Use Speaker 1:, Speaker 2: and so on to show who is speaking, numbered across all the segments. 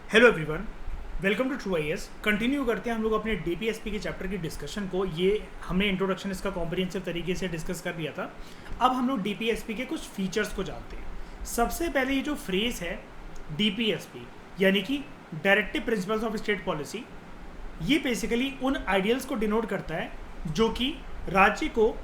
Speaker 1: Hello everyone, welcome to true IAS. Continue करते हैं हम लोग अपने डीपीएसपी के चैप्टर की डिस्कशन को। ये हमने इंट्रोडक्शन इसका कॉम्प्रिहेंसिव तरीके से डिस्कस कर लिया था। अब हम लोग डीपीएसपी के कुछ फीचर्स को जानते हैं। सबसे पहले ये जो फ्रेज है डीपीएसपी यानी कि directive principles of state policy, ये बेसिकली उन आइडियल्स को डिनोट करता है जो कि राज्य को,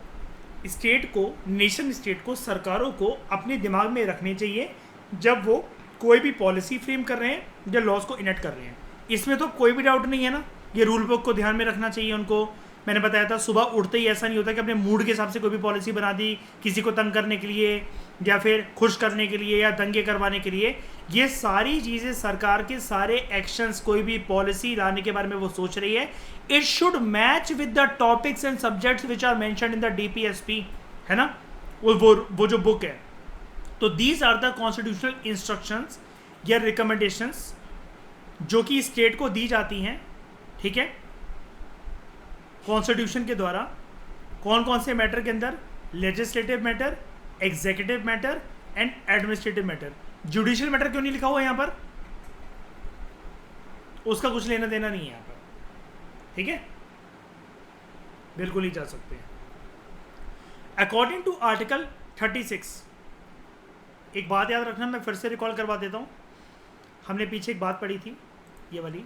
Speaker 1: स्टेट को, नेशन स्टेट को, सरकारों को अपने दिमाग में रखने चाहिए जब वो कोई भी पॉलिसी फ्रेम कर रहे हैं या लॉज को इनेक्ट कर रहे हैं। इसमें तो कोई भी डाउट नहीं है ना। ये रूल बुक को ध्यान में रखना चाहिए उनको। मैंने बताया था सुबह उठते ही ऐसा नहीं होता कि अपने मूड के हिसाब से कोई भी पॉलिसी बना दी किसी को तंग करने के लिए या फिर खुश करने के लिए या दंगे करवाने के लिए। ये सारी चीज़ें, सरकार के सारे एक्शंस, कोई भी पॉलिसी लाने के बारे में वो सोच रही है, it should match with the topics and subjects which are mentioned in the DPSP, है ना। वो जो बुक है। तो these are the constitutional instructions या रिकमेंडेशंस जो कि स्टेट को दी जाती हैं, ठीक है, कॉन्स्टिट्यूशन के द्वारा। कौन कौन से मैटर के अंदर? Legislative matter, executive matter and administrative matter. Judicial matter क्यों नहीं लिखा हुआ यहाँ पर? उसका कुछ लेना देना नहीं है यहाँ पर, ठीक है, बिल्कुल ही जा सकते हैं। अकॉर्डिंग टू आर्टिकल 36, एक बात याद रखना, मैं फिर से रिकॉल करवा देता हूँ। हमने पीछे एक बात पढ़ी थी, ये वाली।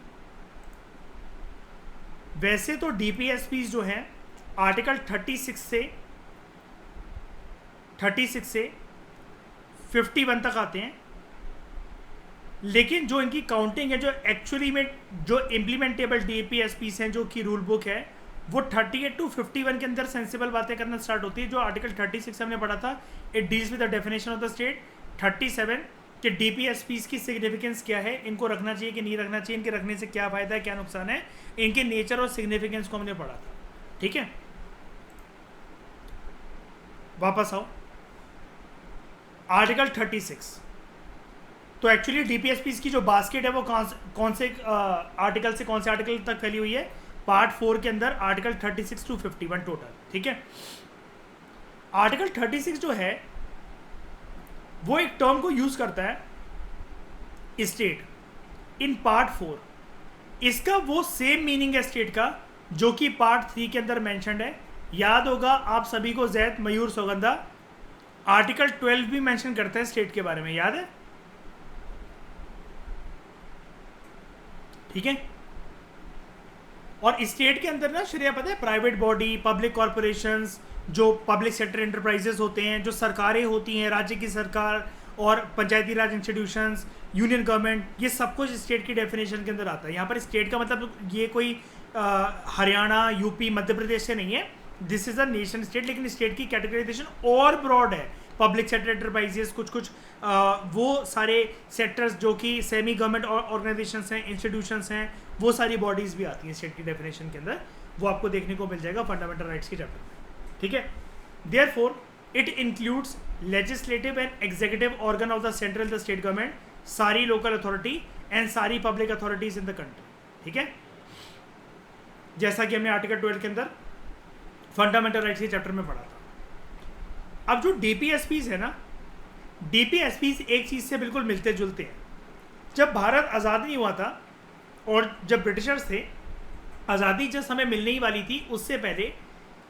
Speaker 1: वैसे तो डीपीएसपी जो हैं आर्टिकल 36 से 51 तक आते हैं, लेकिन जो इनकी काउंटिंग है, जो एक्चुअली में जो इम्प्लीमेंटेबल डीपीएसपी हैं, जो कि रूल बुक है, वो 38 टू 51 के अंदर सेंसिबल बातें करना स्टार्ट होती है। जो आर्टिकल 36 हमने पढ़ा था, it deals with the definition of the state. 37 कि डीपीएसपीज की सिग्निफिकेंस क्या है, इनको रखना चाहिए कि नहीं रखना चाहिए, इनके रखने से क्या फायदा है, क्या नुकसान है, इनके नेचर और सिग्निफिकेंस को हमने पढ़ा था, ठीक है। वापस आओ, आर्टिकल 36। तो एक्चुअली डीपीएसपीज की जो बास्केट है वो कौन से आर्टिकल से कौन से आर्टिकल तक फैली हुई है? पार्ट 4 के अंदर आर्टिकल 36 टू 51 टोटल, ठीक है। आर्टिकल 36 जो है वो एक टर्म को यूज करता है स्टेट इन पार्ट 4। इसका वो सेम मीनिंग है स्टेट का जो कि पार्ट 3 के अंदर मेंशन्ड है। याद होगा आप सभी को, जैद, मयूर, सौगंधा, आर्टिकल 12 भी मेंशन करता है स्टेट के बारे में, याद है, ठीक है। और स्टेट के अंदर ना, श्रेया पता है, प्राइवेट बॉडी, पब्लिक कॉरपोरेशंस, जो पब्लिक सेक्टर एंटरप्राइजेस होते हैं, जो सरकारें होती हैं, राज्य की सरकार और पंचायती राज इंस्टीट्यूशंस, यूनियन गवर्नमेंट, ये सब कुछ स्टेट की डेफिनेशन के अंदर आता है। यहाँ पर स्टेट का मतलब ये कोई हरियाणा, यूपी, मध्य प्रदेश से नहीं है। This is a nation state, लेकिन स्टेट की कैटेगराइजेशन और ब्रॉड है। पब्लिक सेक्टर एंटरप्राइजेस, कुछ वो सारे सेक्टर्स जो कि सेमी गवर्नमेंट ऑर्गेनाइजेशंस हैं, इंस्टीट्यूशंस हैं, वो सारी बॉडीज भी आती हैं स्टेट की डेफिनेशन के अंदर। वो आपको देखने को मिल जाएगा फंडामेंटल राइट्स के चैप्टर में, ठीक है। Therefore it includes legislative and executive organ of the central the state government, सारी लोकल अथॉरिटी एंड सारी public authorities in the country, ठीक है। जैसा कि हमने आर्टिकल 12 के अंदर फंडामेंटल राइट्स के चैप्टर में पढ़ा था। अब जो डीपीएसपीज है ना, डीपीएसपीज एक चीज से बिल्कुल मिलते जुलते हैं। जब भारत आज़ाद नहीं हुआ था और जब ब्रिटिशर्स थे, आज़ादी जिस हमें मिलने ही वाली थी, उससे पहले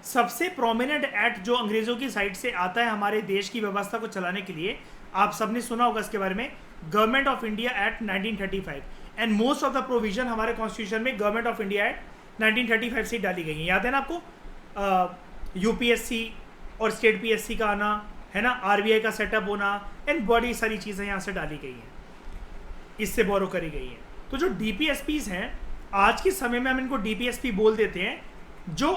Speaker 1: सबसे प्रोमिनेंट एक्ट जो अंग्रेज़ों की साइड से आता है हमारे देश की व्यवस्था को चलाने के लिए, आप सबने सुना होगा इसके बारे में, government of India act 1935। And most of the provision हमारे कॉन्स्टिट्यूशन में गवर्नमेंट ऑफ इंडिया एक्ट 1935 से डाली गई है। याद है ना आपको? यूपीएससी और स्टेट पीएससी का आना, है ना, आरबीआई का सेटअप होना, एंड बड़ी सारी चीज़ें यहाँ से डाली गई हैं, इससे बोरो करी गई हैं। तो जो डीपीएसपीज हैं, आज के समय में हम इनको डीपीएसपी बोल देते हैं। जो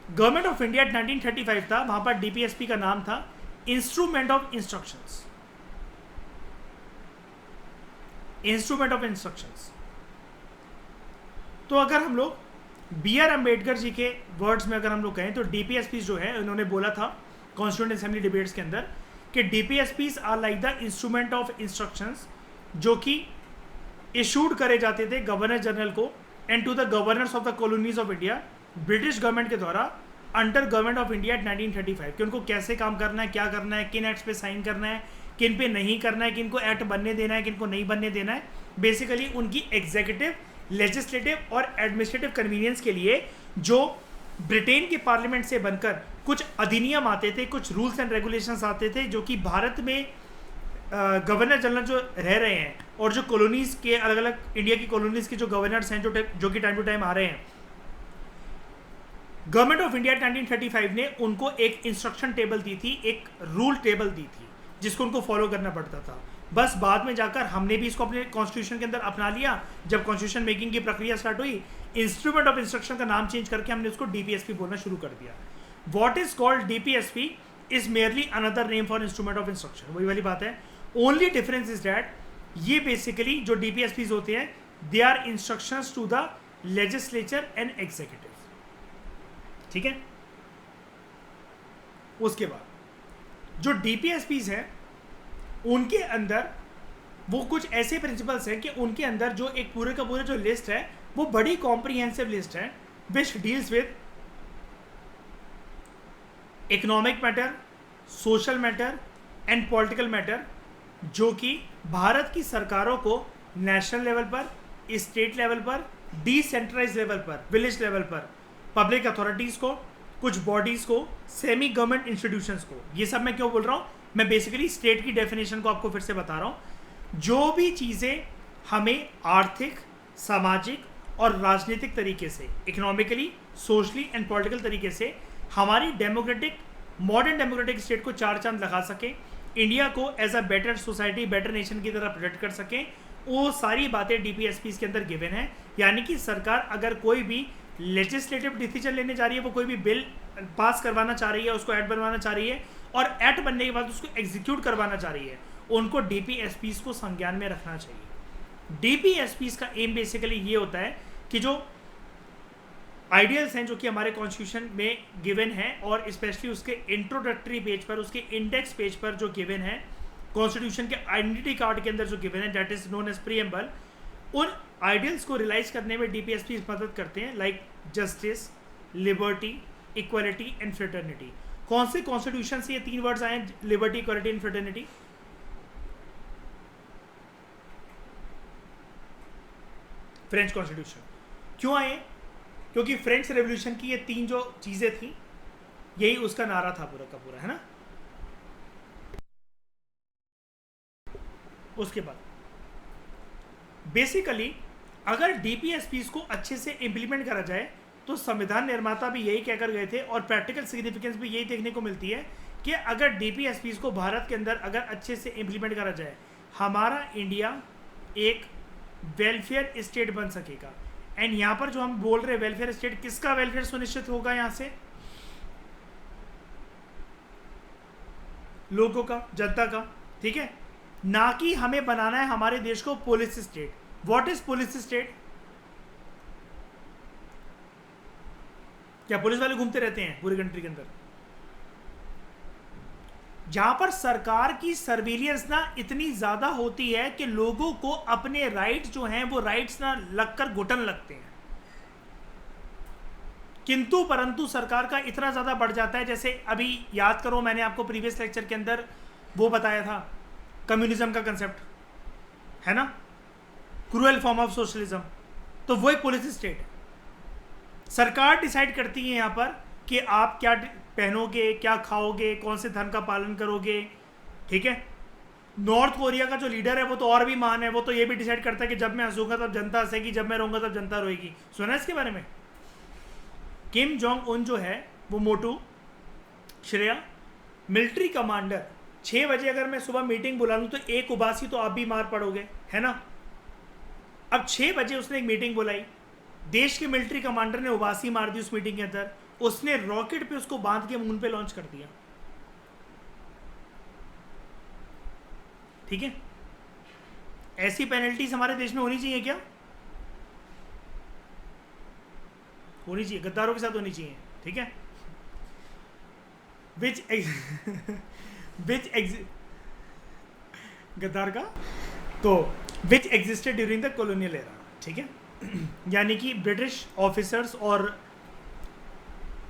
Speaker 1: गवर्नमेंट ऑफ इंडिया 1935 था, वहां पर डीपीएसपी का नाम था instrument of instructions. Instrument of instructions. तो अगर हम लोग बी.आर. अम्बेडकर जी के वर्ड्स में अगर हम लोग कहें तो डीपीएसपी जो है, उन्होंने बोला था कॉन्स्टिट्यूएंट असेंबली डिबेट्स के अंदर कि DPSPs are like the instrument of instructions, जो कि इशूड करे जाते थे गवर्नर जनरल को and to the governors of the colonies of India, British government के द्वारा अंडर गवर्नमेंट ऑफ इंडिया 1935, कि उनको कैसे काम करना है, क्या करना है, किन एक्ट्स पे साइन करना है, किन पे नहीं करना है, किन को एक्ट बनने देना है, किन को नहीं बनने देना है। बेसिकली उनकी एग्जीक्यूटिव, लेजिस्लेटिव और एडमिनिस्ट्रेटिव कन्वीनियंस के लिए जो ब्रिटेन के पार्लियामेंट से बनकर कुछ अधिनियम आते थे, कुछ रूल्स एंड रेगुलेशंस आते थे, जो कि भारत में गवर्नर जनरल जो रह रहे हैं और जो कॉलोनीज़ के अलग अलग इंडिया की कॉलोनीज़ के जो गवर्नर्स हैं जो कि टाइम टू टाइम आ रहे हैं, गवर्नमेंट ऑफ इंडिया 1935 ने उनको एक इंस्ट्रक्शन टेबल दी थी, एक रूल टेबल दी थी, जिसको उनको फॉलो करना पड़ता था। बस बाद में जाकर हमने भी इसको अपने कॉन्स्टिट्यूशन के अंदर अपना लिया। जब कॉन्स्टिट्यूशन मेकिंग की प्रक्रिया स्टार्ट हुई, इंस्ट्रूमेंट ऑफ इंस्ट्रक्शन का नाम चेंज करके हमने उसको डीपीएसपी बोलना शुरू कर दिया। What is called DPSP is merely another name for instrument of instruction. वही वाली बात है। ओनली डिफरेंस इज दैट ये बेसिकली जो डीपीएसपीज होते हैं, they are instructions to the legislature and executive. ठीक है। उसके बाद जो डीपीएसपीज हैं उनके अंदर वो कुछ ऐसे प्रिंसिपल्स हैं कि उनके अंदर जो एक पूरे का पूरे जो लिस्ट है वो बड़ी कॉम्प्रिहेंसिव लिस्ट है, which deals with economic matter, social matter and political matter, जो कि भारत की सरकारों को नेशनल लेवल पर, स्टेट लेवल पर, डिसेंट्रलाइज लेवल पर, विलेज लेवल पर, पब्लिक अथॉरिटीज़ को, कुछ बॉडीज़ को, सेमी गवर्नमेंट इंस्टीट्यूशंस को। ये सब मैं क्यों बोल रहा हूँ? मैं बेसिकली स्टेट की डेफिनेशन को आपको फिर से बता रहा हूँ। जो भी चीज़ें हमें आर्थिक, सामाजिक और राजनीतिक तरीके से, इकोनॉमिकली, सोशली एंड पॉलिटिकल तरीके से हमारी डेमोक्रेटिक, मॉडर्न डेमोक्रेटिक स्टेट को चार चांद लगा सकें, इंडिया को as a better society, better nation की तरह प्रोजेक्ट कर सकें, वो सारी बातें डीपीएसपीज के अंदर गिवन है। यानी कि सरकार अगर कोई भी लेजिस्लेटिव डिसीजन लेने जा रही है, वो कोई भी बिल पास करवाना चाह रही है, उसको एक्ट बनवाना चाह रही है और एक्ट बनने के बाद उसको एग्जीक्यूट करवाना चाह रही है, उनको डीपीएसपीज को संज्ञान में रखना चाहिए। डीपीएसपीज का एम बेसिकली ये होता है कि जो आइडियल्स हैं जो कि हमारे कॉन्स्टिट्यूशन में गिवन है और स्पेशली उसके इंट्रोडक्टरी पेज पर, उसके इंडेक्स पेज पर जो गिवन है, कॉन्स्टिट्यूशन के आइडेंटिटी कार्ड के अंदर जो गिवन है, that is known as preamble, उन आइडियल्स को रियलाइज करने में डीपीएसपी मदद करते हैं, like justice, liberty, equality and fraternity. कौन से कॉन्स्टिट्यूशन से ये तीन वर्ड्स आए हैं, liberty, equality and fraternity? French constitution. क्यों आए? क्योंकि फ्रेंच रेवोल्यूशन की ये तीन जो चीजें थी, यही उसका नारा था पूरा का पूरा, है ना। उसके बाद बेसिकली अगर डीपीएसपीज को अच्छे से इम्प्लीमेंट करा जाए तो संविधान निर्माता भी यही कहकर गए थे और प्रैक्टिकल सिग्निफिकेंस भी यही देखने को मिलती है कि अगर डीपीएसपीज को भारत के अंदर अगर अच्छे से इम्प्लीमेंट करा जाए, हमारा इंडिया एक वेलफेयर स्टेट बन सकेगा। एंड यहाँ पर जो हम बोल रहे हैं वेलफेयर स्टेट, किसका वेलफेयर सुनिश्चित होगा? यहाँ से लोगों का, जनता का, ठीक है, ना कि हमें बनाना है हमारे देश को police state. What is police state? क्या पुलिस वाले घूमते रहते हैं पूरी कंट्री के अंदर? जहां पर सरकार की सर्विलियंस ना इतनी ज्यादा होती है कि लोगों को अपने राइट्स जो हैं वो राइट्स ना लगकर घुटन लगते हैं। किंतु परंतु सरकार का इतना ज्यादा बढ़ जाता है, जैसे अभी याद करो मैंने आपको प्रीवियस लेक्चर के अंदर वो बताया था, कम्युनिज्म का कंसेप्ट है ना, क्रूएल फॉर्म ऑफ सोशलिज्म। तो वो एक पुलिस स्टेट है। सरकार डिसाइड करती है यहाँ पर कि आप क्या पहनोगे, क्या खाओगे, कौन से धर्म का पालन करोगे, ठीक है। नॉर्थ कोरिया का जो लीडर है वो तो और भी महान है, वो तो ये भी डिसाइड करता है कि जब मैं हंसूंगा तब जनता हंसेगी, जब मैं रहूंगा तब जनता रोएगी। सुना है इसके बारे में? किम जोंग उन जो है वो मोटू श्रेया मिलिट्री कमांडर, 6 बजे अगर मैं सुबह मीटिंग बुला लूँ तो एक उबासी तो आप भी मार पड़ोगे, है ना। अब 6 बजे उसने एक मीटिंग बुलाई, देश के मिलिट्री कमांडर ने उबासी मार दी उस मीटिंग के अंदर, उसने रॉकेट पे उसको बांध के मून पे लॉन्च कर दिया, ठीक है। ऐसी पेनल्टीज हमारे देश में होनी चाहिए क्या? होनी चाहिए, गद्दारों के साथ होनी चाहिए, ठीक है। गद्दार का तो which existed during the colonial era, ठीक है। यानी कि ब्रिटिश ऑफिसर्स और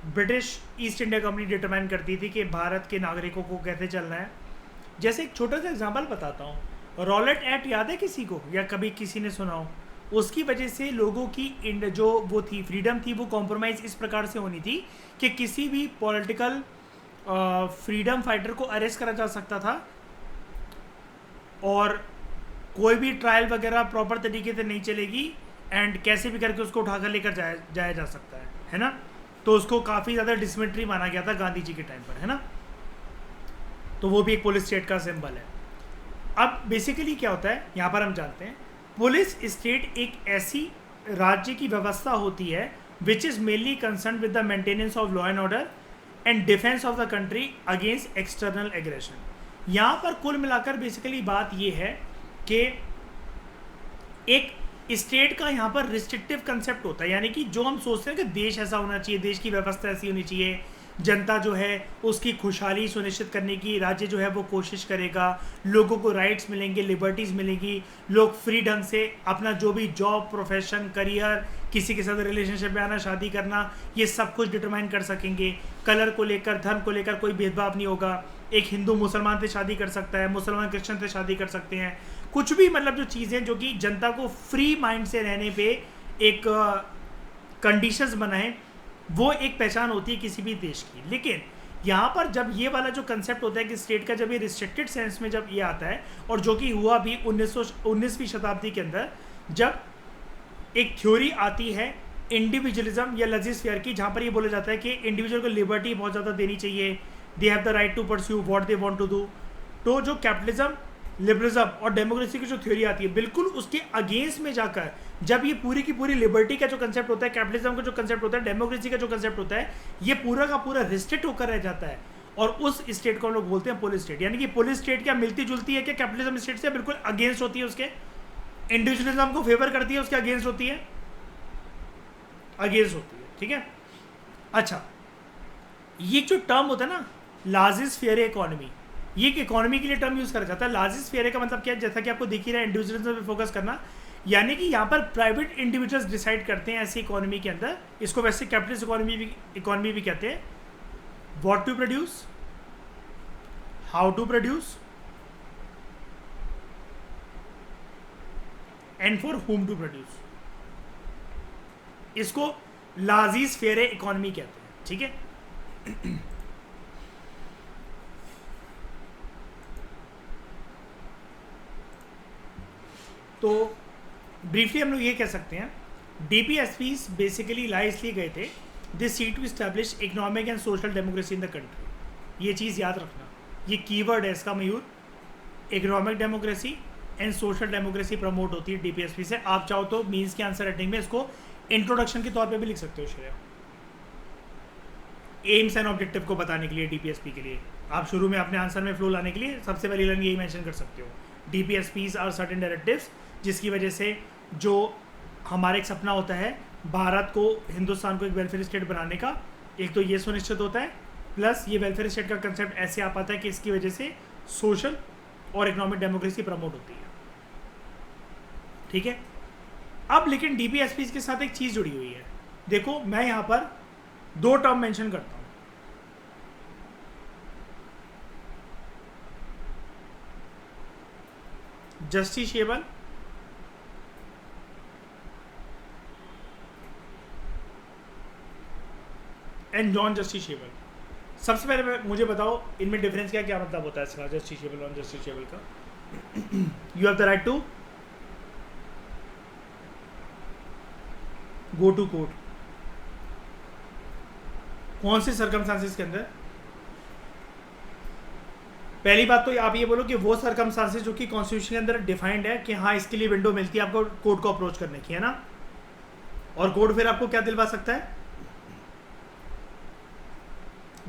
Speaker 1: British East India company determine करती थी कि भारत के नागरिकों को कैसे चलना है, जैसे एक छोटा सा एग्जांपल बताता हूँ, रॉलेट एक्ट याद है किसी को, या कभी किसी ने सुना हो? उसकी वजह से लोगों की जो वो थी फ्रीडम थी, वो कॉम्प्रोमाइज़ इस प्रकार से होनी थी कि किसी भी पॉलिटिकल फ्रीडम फाइटर को अरेस्ट करा जा सकता था, और कोई भी ट्रायल वगैरह प्रॉपर तरीके से नहीं चलेगी, एंड कैसे भी करके उसको उठाकर लेकर जाया जा सकता है ना। तो उसको काफ़ी ज़्यादा डिसमेट्री माना गया था गांधी जी के टाइम पर, है ना। तो वो भी एक पुलिस स्टेट का सिंबल है। अब बेसिकली क्या होता है यहाँ पर हम जानते हैं, पुलिस स्टेट एक ऐसी राज्य की व्यवस्था होती है which is mainly concern with the maintenance of law and order and defence of the country against external aggression. यहाँ पर कुल मिलाकर बेसिकली बात ये है कि एक स्टेट का यहाँ पर रिस्ट्रिक्टिव कंसेप्ट होता है, यानी कि जो हम सोचते हैं कि देश ऐसा होना चाहिए, देश की व्यवस्था ऐसी होनी चाहिए, जनता जो है उसकी खुशहाली सुनिश्चित करने की राज्य जो है वो कोशिश करेगा, लोगों को राइट्स मिलेंगे, लिबर्टीज़ मिलेंगी, लोग फ्री ढंग से अपना जो भी जॉब, प्रोफेशन, करियर, किसी के साथ रिलेशनशिप में आना, शादी करना, ये सब कुछ डिटरमाइन कर सकेंगे। कलर को लेकर, धर्म को लेकर कोई भेदभाव नहीं होगा। एक हिंदू मुसलमान से शादी कर सकता है, मुसलमान क्रिश्चियन से शादी कर सकते हैं, कुछ भी, मतलब जो चीज़ें जो कि जनता को फ्री माइंड से रहने पे एक कंडीशंस बनाएं, वो एक पहचान होती है किसी भी देश की। लेकिन यहाँ पर जब ये वाला जो कंसेप्ट होता है कि स्टेट का जब ये रिस्ट्रिक्टेड सेंस में जब ये आता है, और जो कि हुआ भी 19वीं शताब्दी के अंदर, जब एक थ्योरी आती है इंडिविजुअलिज्म या लेजिस्फेयर की, जहाँ पर ये बोला जाता है कि इंडिविजुअल को लिबर्टी बहुत ज़्यादा देनी चाहिए, they have the right to pursue what they want to do. तो जो कैपिटलिज्म, लिबरलिज्म और डेमोक्रेसी की जो थ्योरी आती है, बिल्कुल उसके अगेंस्ट में जाकर जब ये पूरी की पूरी लिबर्टी का जो कंसेप्ट होता है, कैपिटलिज्म का जो कंसेप्ट होता है, डेमोक्रेसी का जो कंसेप्ट होता है, ये पूरा का पूरा रिस्ट्रिक्ट होकर रह जाता है। और उस स्टेट को हम लोग बोलते हैं पुलिस स्टेट। यानी कि पुलिस स्टेट क्या मिलती जुलती है क्या कैपिटलिज्म स्टेट से? बिल्कुल अगेंस्ट होती है, उसके इंडिविजुअलिज्म को फेवर करती है, उसके अगेंस्ट होती है, अगेंस्ट होती है। ठीक है, अच्छा, ये जो टर्म होता है ना लार्जेस्ट फेयर इकोनॉमी, ये एक इकोनॉमी के लिए टर्म यूज करा जाता है। लार्जेस्ट फेयर का मतलब क्या है? जैसा कि आपको दिख ही रहा है, इंडिविजुअलिज्म पे फोकस करना, यानी कि यहाँ पर प्राइवेट इंडिविजुअल्स डिसाइड करते हैं ऐसी इकोनॉमी के अंदर। इसको वैसे कैपिटलिस्ट इकोनॉमी भी कहते हैं। What to produce, how to produce, and for whom to produce, इसको लार्जेस्ट फेयर इकोनॉमी कहते हैं। ठीक है, तो ब्रीफली हम लोग ये कह सकते हैं, डीपीएसपीज बेसिकली लाई इसलिए गए थे, this see to establish economic and social democracy in the country. ये चीज़ याद रखना, ये कीवर्ड है इसका Mayur, economic democracy and social democracy promote होती है डीपीएसपी से। आप चाहो तो मीन्स के आंसर राइटिंग में इसको इंट्रोडक्शन के तौर पे भी लिख सकते हो श्रेया, एम्स एंड ऑब्जेक्टिव को बताने के लिए डीपीएसपी के लिए। आप शुरू में अपने आंसर में फ्लो लाने के लिए सबसे पहली लाइन यही मेंशन कर सकते हो, डीपीएसपीज आर सर्टेन डायरेक्टिव्स, जिसकी वजह से जो हमारा एक सपना होता है भारत को, हिंदुस्तान को एक वेलफेयर स्टेट बनाने का, एक तो ये सुनिश्चित होता है, प्लस ये वेलफेयर स्टेट का कंसेप्ट ऐसे आ पाता है कि इसकी वजह से सोशल और इकोनॉमिक डेमोक्रेसी प्रमोट होती है। ठीक है, अब लेकिन डीपीएसपीज के साथ एक चीज़ जुड़ी हुई है। देखो मैं यहाँ पर दो टर्म मेंशन करता हूँ, जस्टिसेबल एंड नॉन जस्टिसेबल। सबसे पहले मुझे बताओ इनमें डिफरेंस क्या क्या मतलब होता है इसका, जस्टिसेबल नॉन जस्टिसेबल का। You have the right to go to court, कौन से सर्कमस्टांसेस के अंदर? पहली बात तो आप ये बोलो कि वो सर्कमस्टांसेस जो कि कॉन्स्टिट्यूशन के अंदर डिफाइंड है कि हाँ इसके लिए विंडो मिलती है आपको कोर्ट को अप्रोच करने की, है ना। और कोर्ट फिर आपको क्या दिलवा सकता है?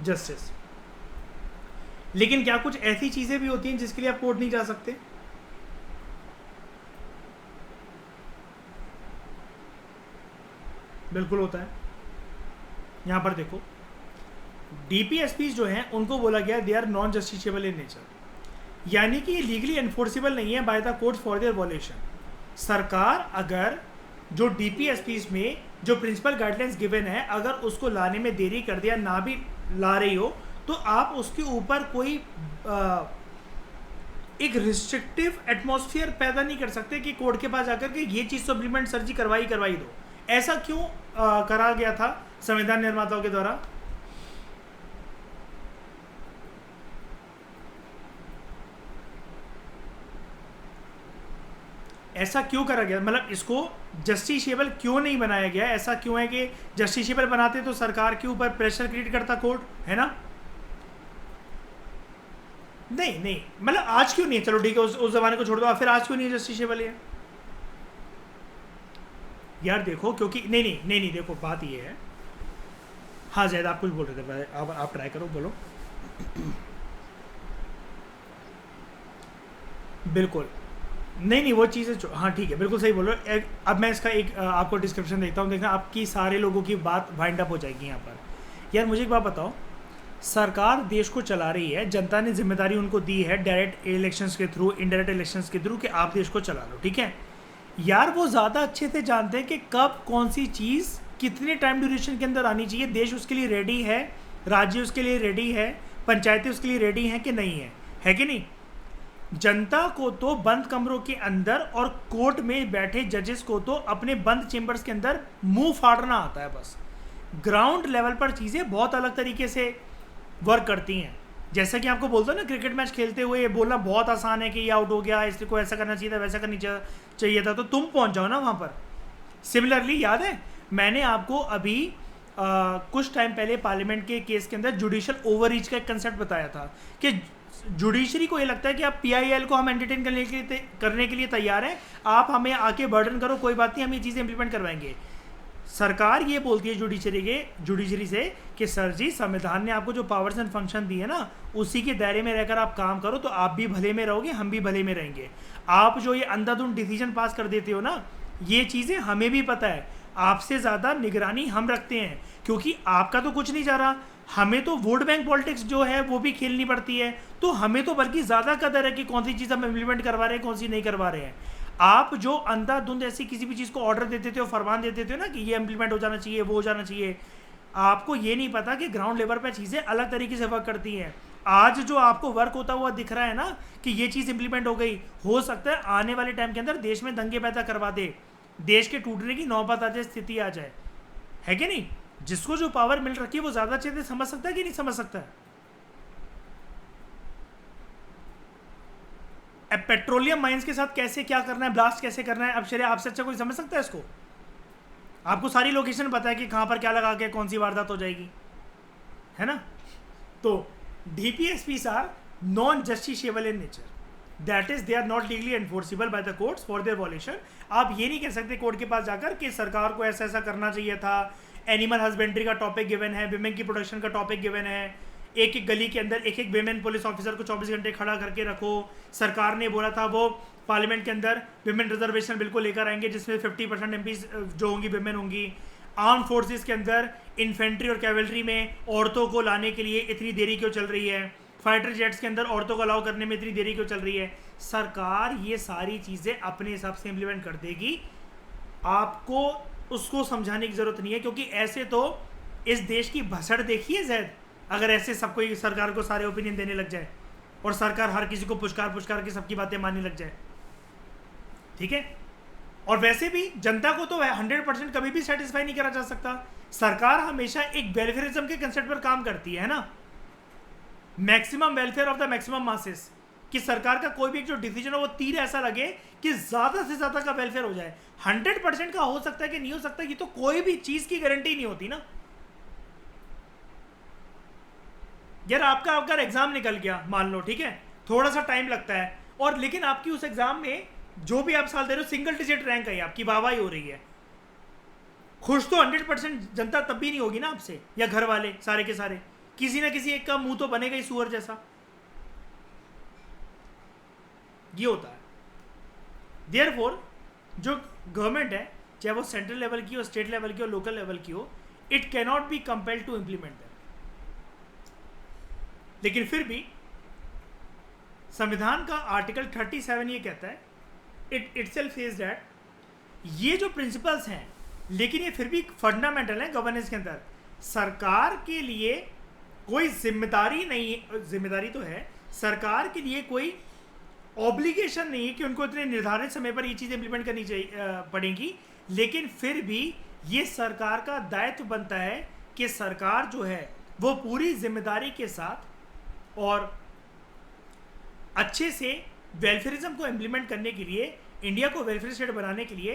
Speaker 1: जस्टिस। लेकिन क्या कुछ ऐसी चीजें भी होती हैं जिसके लिए आप कोर्ट नहीं जा सकते? बिल्कुल होता है। यहां पर देखो डीपीएसपी जो हैं उनको बोला गया they are non justiciable in nature, यानी कि ये लीगली एनफोर्सेबल नहीं है by the court for their violation. सरकार अगर जो डीपीएसपी में जो प्रिंसिपल गाइडलाइंस गिवन है अगर उसको लाने में देरी कर दिया, ना भी ला रही हो, तो आप उसके ऊपर कोई एक रिस्ट्रिक्टिव एटमॉस्फेयर पैदा नहीं कर सकते कि कोर्ट के पास जाकर के ये चीज़ तो इम्प्लीमेंट सर जी करवाई दो। ऐसा क्यों करा गया था संविधान निर्माताओं के द्वारा? ऐसा क्यों करा गया, मतलब इसको जस्टिसेबल क्यों नहीं बनाया गया? ऐसा क्यों है कि जस्टिसेबल बनाते तो सरकार के ऊपर प्रेशर क्रिएट करता कोर्ट, है ना? नहीं मतलब आज क्यों नहीं है, चलो ठीक है उस जमाने को छोड़ दो, फिर आज क्यों नहीं है जस्टिसेबल है? यार देखो क्योंकि नहीं देखो बात ये है। हाँ जैद आप कुछ बोल रहे थे, आप ट्राई करो, बोलो। बिल्कुल नहीं वो चीज़ें, हाँ ठीक है बिल्कुल सही बोल रहे हो। अब मैं इसका एक आपको डिस्क्रिप्शन देखता हूँ, देखना आपकी सारे लोगों की बात वाइंड अप हो जाएगी यहाँ पर। यार मुझे एक बात बताओ, सरकार देश को चला रही है, जनता ने जिम्मेदारी उनको दी है डायरेक्ट इलेक्शंस के थ्रू, इनडायरेक्ट इलेक्शंस के थ्रू कि आप देश को चला लो, ठीक है। यार वो ज़्यादा अच्छे से जानते हैं कि कब कौन सी चीज़ कितने टाइम ड्यूरेशन के अंदर आनी चाहिए, देश उसके लिए रेडी है, राज्य उसके लिए रेडी है, पंचायतें उसके लिए रेडी हैं कि नहीं है कि नहीं? जनता को तो बंद कमरों के अंदर और कोर्ट में बैठे जजेस को तो अपने बंद चेंबर्स के अंदर मुंह फाड़ना आता है बस। ग्राउंड लेवल पर चीज़ें बहुत अलग तरीके से वर्क करती हैं। जैसा कि आपको बोलता हूँ ना, क्रिकेट मैच खेलते हुए ये बोलना बहुत आसान है कि ये आउट हो गया, इसको ऐसा करना चाहिए था, वैसा करनी चाहिए था, तो तुम पहुँच जाओ ना वहाँ पर। सिमिलरली याद है मैंने आपको अभी कुछ टाइम पहले पार्लियामेंट के केस के अंदर जुडिशियल ओवररीच का एक कंसेप्ट बताया था कि जुडिशरी को ये लगता है कि आप पीआईएल को हम एंटरटेन करने के लिए तैयार हैं, आप हमें आके बर्डन करो, कोई बात नहीं, हम ये चीज़ें इंप्लीमेंट करवाएंगे। सरकार ये बोलती है जुडिशरी से कि सर जी संविधान ने आपको जो पावर्स एंड फंक्शन दिए ना, उसी के दायरे में रहकर आप काम करो तो आप भी भले में रहोगे, हम भी भले में रहेंगे। आप जो ये अंधाधुंध डिसीजन पास कर देते हो ना, ये चीज़ें हमें भी पता है, आपसे ज़्यादा निगरानी हम रखते हैं, क्योंकि आपका तो कुछ नहीं जा रहा, हमें तो वोट बैंक पॉलिटिक्स जो है वो भी खेलनी पड़ती है, तो हमें तो बल्कि ज़्यादा कदर है कि कौन सी चीज़ हम इम्प्लीमेंट करवा रहे हैं, कौन सी नहीं करवा रहे हैं। आप जो अंधाधुंध ऐसी किसी भी चीज़ को ऑर्डर देते थे, फरमान देते थे ना कि ये इम्प्लीमेंट हो जाना चाहिए, वो हो जाना चाहिए, आपको ये नहीं पता कि ग्राउंड लेवल पर चीज़ें अलग तरीके से वर्क करती हैं। आज जो आपको वर्क होता हुआ दिख रहा है ना कि ये चीज़ इंप्लीमेंट हो गई, हो सकता है आने वाले टाइम के अंदर देश में दंगे पैदा करवा दे, देश के टूटने की नौबत आ जाए, स्थिति आ जाए, है कि नहीं? जिसको जो पावर मिल रखी है वो ज़्यादा अच्छे से समझ सकता है कि नहीं समझ सकता है? अब पेट्रोलियम माइंस के साथ कैसे क्या करना है, ब्लास्ट कैसे करना है, अब शरीर आपसे अच्छा कोई समझ सकता है इसको? आपको सारी लोकेशन पता है कि कहाँ पर क्या लगा के कौन सी वारदात हो जाएगी, है ना? तो DPSPs are non justiciable in nature, that is they are not legally enforceable by the courts for their violation. आप ये नहीं कह सकते कोर्ट के पास जाकर कि सरकार को ऐसा ऐसा करना चाहिए था, एनिमल हस्बेंड्री का टॉपिक गिवन है, विमेन की प्रोटेक्शन का टॉपिक गिवन है, एक एक गली के अंदर एक एक विमेन पुलिस ऑफिसर को 24 घंटे खड़ा करके रखो, सरकार ने बोला था वो पार्लियामेंट के अंदर विमेन रिजर्वेशन बिल्कुल लेकर आएंगे जिसमें 50% एमपीज जो होंगी विमेन होंगी, आर्म फोर्सेस के अंदर इन्फेंट्री और कैवलरी में औरतों को लाने के लिए इतनी देरी क्यों चल रही है, फाइटर जेट्स के अंदर औरतों को अलाउ करने में इतनी देरी क्यों चल रही है। सरकार ये सारी चीज़ें अपने हिसाब से इम्प्लीमेंट कर देगी, आपको उसको समझाने की ज़रूरत नहीं है, क्योंकि ऐसे तो इस देश की भसड़ देखिए जैद, अगर ऐसे सब कोई सरकार को सारे ओपिनियन देने लग जाए और सरकार हर किसी को पुचकार के सबकी बातें मानने लग जाए, ठीक है। और वैसे भी जनता को तो 100% कभी भी सेटिस्फाई नहीं करा जा सकता। सरकार हमेशा एक वेलफेयरिज्म के कंसेप्ट पर काम करती है ना, maximum welfare of the maximum masses, कि सरकार का कोई भी जो डिसीजन हो वो तीर ऐसा लगे कि ज्यादा से ज्यादा का वेलफेयर हो जाए। 100% का हो सकता है कि नहीं हो सकता, ये तो कोई भी चीज की गारंटी नहीं होती ना। यार आपका अगर एग्जाम निकल गया मान लो, ठीक है, थोड़ा सा टाइम लगता है, और लेकिन आपकी उस एग्जाम में जो भी आप साल दे रहे हो सिंगल डिजिट रैंक है, आपकी वाहवाही हो रही है, खुश तो 100% जनता तब भी नहीं होगी ना आपसे, या घर वाले सारे के सारे, किसी ना किसी एक का मुंह तो बनेगा ही सुअर जैसा। ये होता है। देयरफॉर जो गवर्नमेंट है, चाहे वो सेंट्रल लेवल की हो, स्टेट लेवल की हो, लोकल लेवल की हो, it cannot be compelled to implement that. लेकिन फिर भी संविधान का आर्टिकल 37 ये कहता है, इट इटसेल्फ सेज दैट ये जो प्रिंसिपल्स हैं, लेकिन ये फिर भी फंडामेंटल है गवर्नेंस के अंदर। सरकार के लिए कोई जिम्मेदारी नहीं है, जिम्मेदारी तो है, सरकार के लिए कोई ऑब्लिगेशन नहीं है कि उनको इतने निर्धारित समय पर ये चीज़ इंप्लीमेंट करनी चाहिए पड़ेंगी, लेकिन फिर भी ये सरकार का दायित्व बनता है कि सरकार जो है वो पूरी जिम्मेदारी के साथ और अच्छे से वेलफेयरिज्म को इम्प्लीमेंट करने के लिए, इंडिया को वेलफेयर स्टेट बनाने के लिए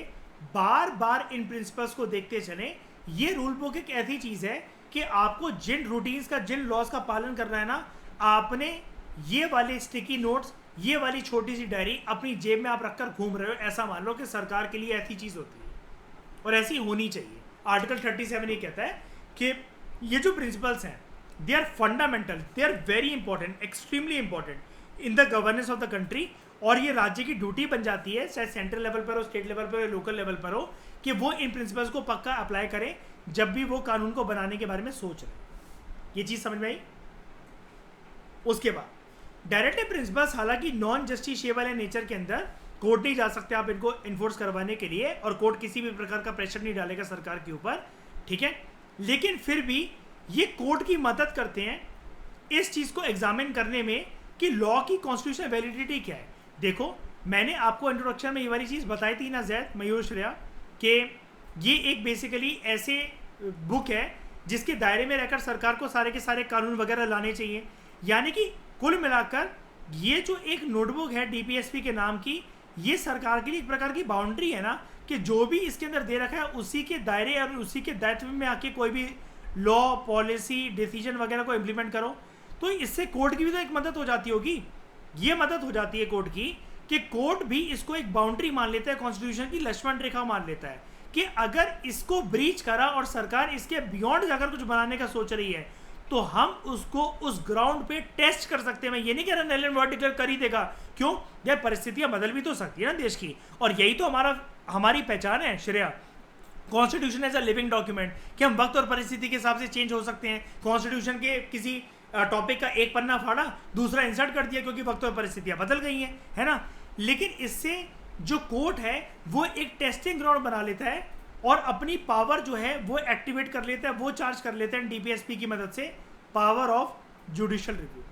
Speaker 1: बार बार इन प्रिंसिपल्स को देखते चलें। ये रूल बुक एक ऐसी चीज़ है कि आपको जिन रूटीन्स का, जिन लॉज का पालन करना है ना, आपने ये वाले स्टिकी नोट्स, ये वाली छोटी सी डायरी अपनी जेब में आप रखकर घूम रहे हो, ऐसा मान लो कि सरकार के लिए ऐसी चीज़ होती है और ऐसी होनी चाहिए। आर्टिकल 37 ये कहता है कि ये जो प्रिंसिपल्स हैं they are fundamental, they are very important, extremely important in the governance of the country, और ये राज्य की ड्यूटी बन जाती है, चाहे सेंट्रल लेवल पर हो, स्टेट लेवल पर हो, लोकल लेवल पर हो, कि वो इन प्रिंसिपल्स को पक्का अप्लाई करें जब भी वो कानून को बनाने के बारे में सोच रहे हैं। ये चीज़ समझ में आई? उसके बाद डायरेक्टिव प्रिंसिपल्स हालांकि नॉन जस्टिशिएबल है नेचर के अंदर, कोर्ट नहीं जा सकते आप इनको इन्फोर्स करवाने के लिए, और कोर्ट किसी भी प्रकार का प्रेशर नहीं डालेगा सरकार के ऊपर, ठीक है, लेकिन फिर भी ये कोर्ट की मदद करते हैं इस चीज़ को एग्जामिन करने में कि लॉ की कॉन्स्टिट्यूशनल वैलिडिटी क्या है। देखो, मैंने आपको इंट्रोडक्शन में ये वाली चीज़ बताई थी ना जैद, मयूर, श्रेया, कि ये एक बेसिकली ऐसे बुक है जिसके दायरे में रहकर सरकार को सारे के सारे कानून वगैरह लाने चाहिए। यानी कि कुल मिलाकर ये जो एक नोटबुक है डीपीएसपी के नाम की, ये सरकार के लिए एक प्रकार की बाउंड्री है ना, कि जो भी इसके अंदर दे रखा है उसी के दायरे और उसी के दायित्व में आके कोई भी लॉ, पॉलिसी, डिसीजन वगैरह को इम्प्लीमेंट करो। तो इससे कोर्ट की भी तो एक मदद हो जाती होगी। ये मदद हो जाती है कोर्ट की कि कोर्ट भी इसको एक बाउंड्री मान लेता है, कॉन्स्टिट्यूशन की लक्ष्मण रेखा मान लेता है कि अगर इसको ब्रीच करा और सरकार इसके बियॉन्ड जाकर कुछ बनाने का सोच रही है तो हम उसको उस ग्राउंड पे टेस्ट कर सकते हैं। मैं ये नहीं कह रहा नल एंड वॉइड डिक्लेयर कर ही देगा, क्यों यार, परिस्थितियां बदल भी तो सकती है ना देश की, और यही तो हमारी पहचान है Shreya. Constitution as a living document, कि हम वक्त और परिस्थिति के हिसाब से चेंज हो सकते हैं। कॉन्स्टिट्यूशन के किसी टॉपिक का एक पन्ना फाड़ा, दूसरा इंसर्ट कर दिया क्योंकि वक्त और परिस्थितियां बदल गई हैं, है ना। लेकिन इससे जो कोर्ट है वो एक टेस्टिंग ग्राउंड बना लेता है और अपनी पावर जो है वो एक्टिवेट कर लेता है, वो चार्ज कर लेता है डीपीएसपी की मदद से, पावर ऑफ जुडिशियल रिव्यू।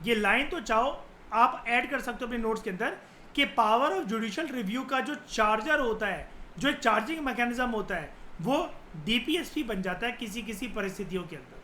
Speaker 1: ये लाइन तो चाहो आप ऐड कर सकते हो अपने नोट्स के अंदर कि पावर ऑफ जुडिशियल रिव्यू का जो चार्जर होता है, जो एक चार्जिंग मैकेनिज्म होता है, वो डीपीएसपी बन जाता है किसी किसी परिस्थितियों के अंदर।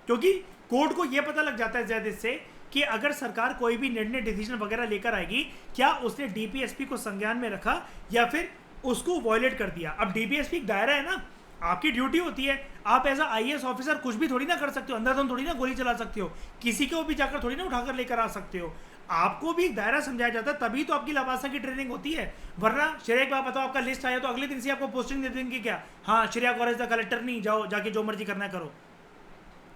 Speaker 1: क्योंकि कोर्ट को यह पता लग जाता है ज्यादा से कि अगर सरकार कोई भी निर्णय, डिसीजन वगैरह लेकर आएगी, क्या उसने डीपीएसपी को संज्ञान में रखा या फिर उसको वॉयलेट कर दिया। अब डीपीएसपी एक दायरा है ना, आपकी ड्यूटी होती है, आप एज अ आईएएस ऑफिसर कुछ भी थोड़ी ना कर सकते हो, अंदर थोड़ी ना गोली चला सकते हो, किसी को भी जाकर थोड़ी ना उठाकर लेकर आ सकते हो। आपको भी एक दायरा समझाया जाता है, तभी तो आपकी लवासा की ट्रेनिंग होती है। वरना श्रेया एक बात बताओ, आपका लिस्ट आया तो अगले दिन से आपको पोस्टिंग दे देंगे क्या, हाँ श्रेया कॉलेज का कलेक्टर नहीं, जाओ जाके जो मर्जी करना करो,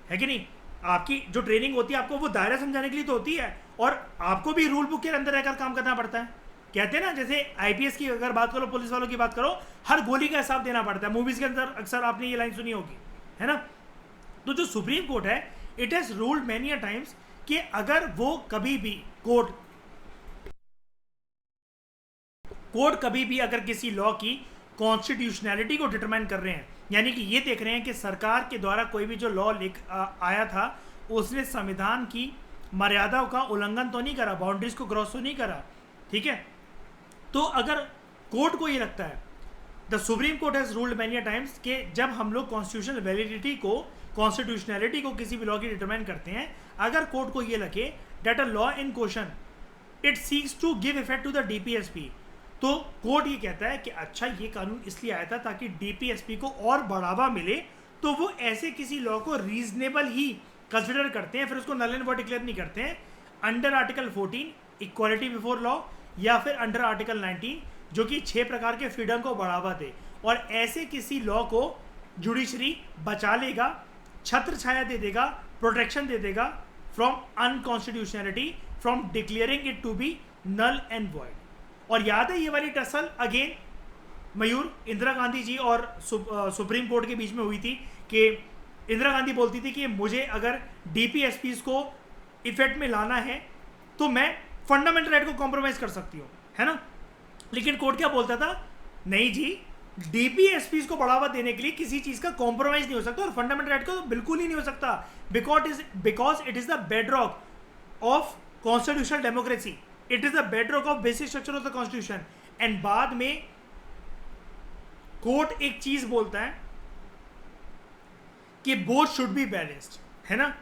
Speaker 1: है कि नहीं। आपकी जो ट्रेनिंग होती है आपको वो दायरा समझाने के लिए तो होती है, और आपको भी रूल बुक के अंदर रहकर काम करना पड़ता है। कहते हैं ना, जैसे आईपीएस की अगर बात करो, पुलिस वालों की बात करो, हर गोली का हिसाब देना पड़ता है। मूवीज के अंदर अक्सर आपने ये लाइन सुनी होगी, है ना। तो जो सुप्रीम कोर्ट है, it has ruled many a times कि अगर वो कभी भी कोर्ट कभी भी अगर किसी लॉ की कॉन्स्टिट्यूशनैलिटी को डिटरमाइन कर रहे हैं, यानी कि ये देख रहे हैं कि सरकार के द्वारा कोई भी जो लॉ आया था उसने संविधान की मर्यादाओं का उल्लंघन तो नहीं करा, बाउंड्रीज को क्रॉस तो नहीं करा, ठीक है। तो अगर कोर्ट को ये लगता है, the supreme court has ruled many times कि जब हम लोग कॉन्स्टिट्यूशनल वैलिडिटी को, कॉन्स्टिट्यूशनैलिटी को किसी भी लॉ की डिटरमाइन करते हैं, अगर कोर्ट को ये लगे that a law in question it seeks to give effect to the DPSP, तो कोर्ट ये कहता है कि अच्छा ये कानून इसलिए आया था ताकि डीपीएसपी को और बढ़ावा मिले, तो वो ऐसे किसी लॉ को रीजनेबल ही कंसिडर करते हैं, फिर उसको नल एंड वॉइड डिक्लेयर नहीं करते हैं। Under article 14 equality before law, या फिर अंडर आर्टिकल 19 जो कि 6 प्रकार के फ्रीडम को बढ़ावा दे, और ऐसे किसी लॉ को जुडिशरी बचा लेगा, छत्र छाया दे देगा, प्रोटेक्शन दे देगा from unconstitutionality, from declaring it to be null and void. और याद है ये वाली टसल अगेन मयूर, इंदिरा गांधी जी और सुप्रीम कोर्ट के बीच में हुई थी कि इंदिरा गांधी बोलती थी कि मुझे अगर डीपीएसपीज को इफेक्ट में लाना है तो मैं फंडामेंटल राइट को कॉम्प्रोमाइज कर सकती हूँ, है ना। लेकिन कोर्ट क्या बोलता था, नहीं जी, डीपीएसपीज को बढ़ावा देने के लिए किसी चीज का कॉम्प्रोमाइज नहीं हो सकता, और फंडामेंटल राइट का तो बिल्कुल ही नहीं हो सकता, because it is the bedrock of constitutional democracy. It is the bedrock of basic structure of the constitution. And बाद में कोर्ट एक चीज बोलता है कि बोथ शुड बी बैलेंस्ड, है ना।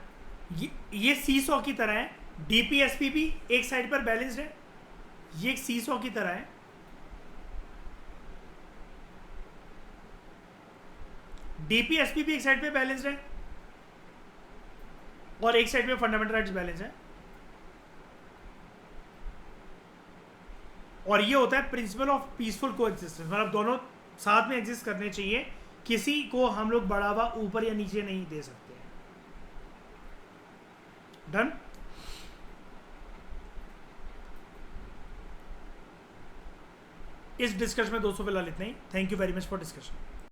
Speaker 1: ये सीसॉ की तरह है, डीपीएसपी भी एक साइड पर बैलेंस्ड है, ये एक सीसॉ की तरह है। डीपीएसपी भी एक साइड पे बैलेंस्ड है और एक साइड पे फंडामेंटल राइट्स बैलेंस है। और ये होता है प्रिंसिपल ऑफ पीसफुल कोएग्जिस्टेंस, मतलब दोनों साथ में एग्जिस्ट करने चाहिए, किसी को हम लोग बढ़ावा ऊपर या नीचे नहीं दे सकते हैं। डन। इस डिस्कशन में दोस्तों फिलहाल इतना ही। Thank you very much for discussion.